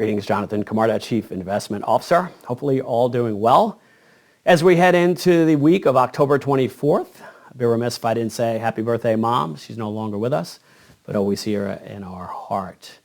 Greetings, Jonathan Camarda, Chief Investment Officer. Hopefully all doing well. As we head into the week of October 24th, I'd be remiss if I didn't say happy birthday, Mom. She's no longer with us, but always here in our heart.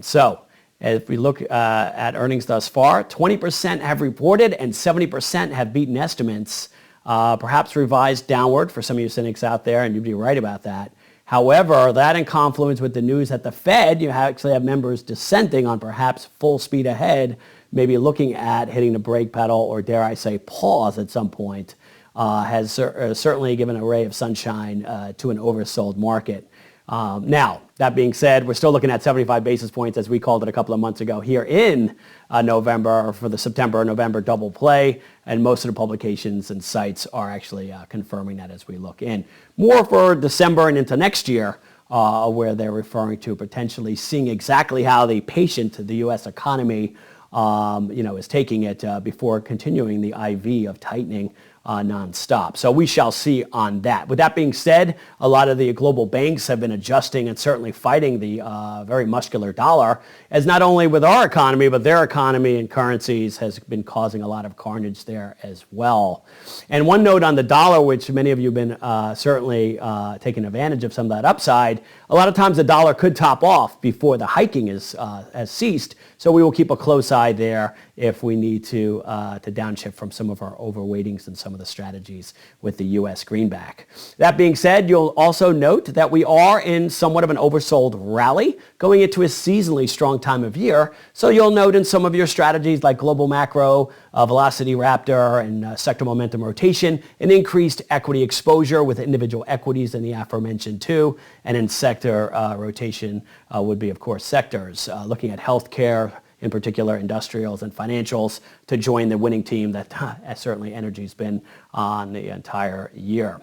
So if we look at earnings thus far, 20% have reported and 70% have beaten estimates, perhaps revised downward for some of you cynics out there, and you'd be right about that. However, that in confluence with the news at the Fed, you actually have members dissenting on perhaps full speed ahead, maybe looking at hitting the brake pedal or, dare I say, pause at some point, has certainly given a ray of sunshine to an oversold market. Now, that being said, we're still looking at 75 basis points, as we called it a couple of months ago, here in November for the September-November double play, and most of the publications and sites are actually confirming that as we look in. More for December and into next year, where they're referring to potentially seeing exactly how the U.S. economy is taking it before continuing the IV of tightening nonstop. So we shall see on that. With that being said, a lot of the global banks have been adjusting and certainly fighting the very muscular dollar, as not only with our economy, but their economy and currencies has been causing a lot of carnage there as well. And one note on the dollar, which many of you have been certainly taking advantage of some of that upside, a lot of times the dollar could top off before the hiking has ceased. So we will keep a close eye there if we need to downshift from some of our overweightings and some of the strategies with the U.S. greenback. That being said, you'll also note that we are in somewhat of an oversold rally going into a seasonally strong time of year. So you'll note in some of your strategies like Global Macro, Velocity Raptor, and Sector Momentum Rotation, an increased equity exposure with individual equities in the aforementioned two, and in sector rotation would be, of course, sectors, looking at healthcare, in particular industrials and financials, to join the winning team that certainly energy's been on the entire year.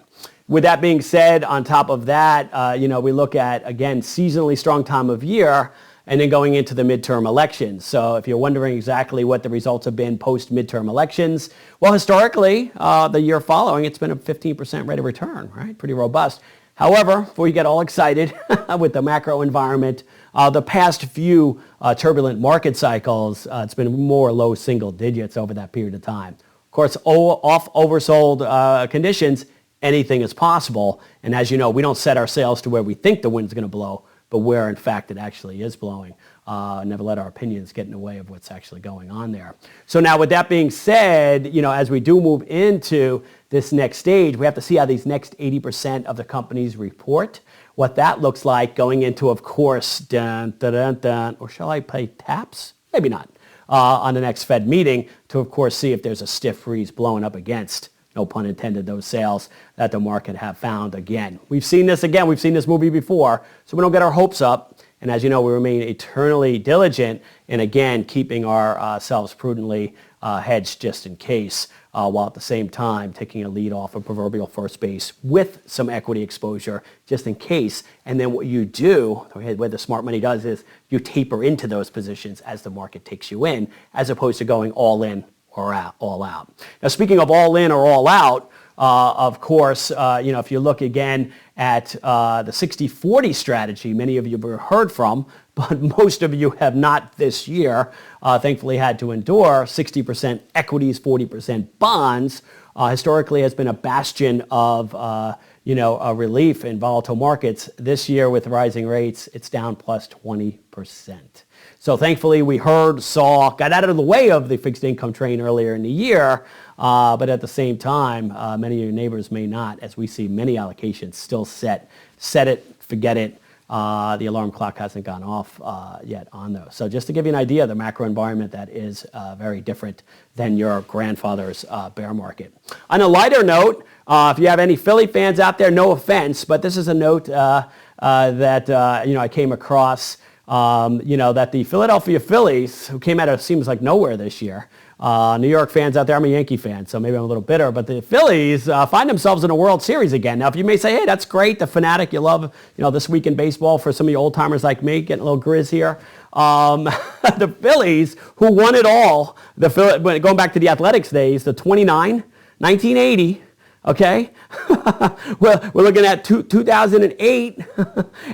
With that being said, on top of that, we look at, again, seasonally strong time of year, and then going into the midterm elections. So if you're wondering exactly what the results have been post-midterm elections, well, historically, the year following, it's been a 15% rate of return, right? Pretty robust. However, before you get all excited with the macro environment, the past few turbulent market cycles, it's been more low single digits over that period of time. Of course, off oversold conditions, anything is possible. And as you know, we don't set our sails to where we think the wind's going to blow, but where, in fact, it actually is blowing. Never let our opinions get in the way of what's actually going on there. So now, with that being said, as we do move into this next stage, we have to see how these next 80% of the companies report, what that looks like going into, of course, or shall I play taps? Maybe not. On the next Fed meeting to, of course, see if there's a stiff breeze blowing up against, no pun intended, those sales that the market have found again. We've seen this again. We've seen this movie before, so we don't get our hopes up. And as you know, we remain eternally diligent in, again, keeping ourselves prudently hedged just in case, while at the same time taking a lead off a proverbial first base with some equity exposure just in case. And then what you do, what the smart money does, is you taper into those positions as the market takes you in, as opposed to going all in or all out. Now, speaking of all in or all out, of course, if you look again at the 60-40 strategy, many of you have heard from, but most of you have not this year, thankfully had to endure. 60% equities, 40% bonds, historically has been a bastion of a relief in volatile markets. This year with rising rates, it's down plus 20%. So thankfully we heard, saw, got out of the way of the fixed income train earlier in the year, but at the same time, many of your neighbors may not, as we see many allocations still set it, forget it. The alarm clock hasn't gone off yet on those. So just to give you an idea of the macro environment, that is very different than your grandfather's bear market. On a lighter note, if you have any Philly fans out there, no offense, but this is a note that I came across. That the Philadelphia Phillies, who came out of seems like nowhere this year, New York fans out there, I'm a Yankee fan, so maybe I'm a little bitter, but the Phillies find themselves in a World Series again. Now, if you may say, hey, that's great, the fanatic, you love, this week in baseball, for some of you old-timers like me, getting a little grizz here. The Phillies, who won it all, going back to the Athletics days, the 1980, okay? We're looking at 2008,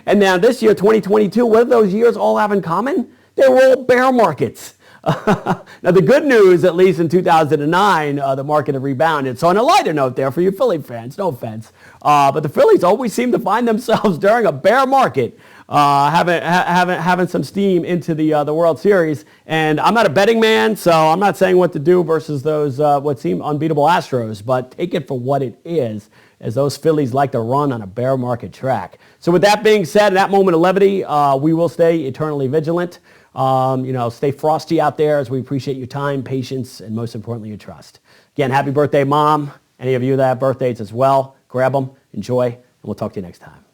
and now this year, 2022, what do those years all have in common? They were all bear markets. Now, the good news, at least in 2009, the market had rebounded. So on a lighter note there for you Philly fans, no offense, but the Phillies always seem to find themselves during a bear market having some steam into the World Series. And I'm not a betting man, so I'm not saying what to do versus those what seem unbeatable Astros, but take it for what it is, as those Phillies like to run on a bear market track. So with that being said, in that moment of levity, we will stay eternally vigilant. Stay frosty out there, as we appreciate your time, patience, and most importantly, your trust. Again, happy birthday, Mom. Any of you that have birthdays as well, grab them, enjoy, and we'll talk to you next time.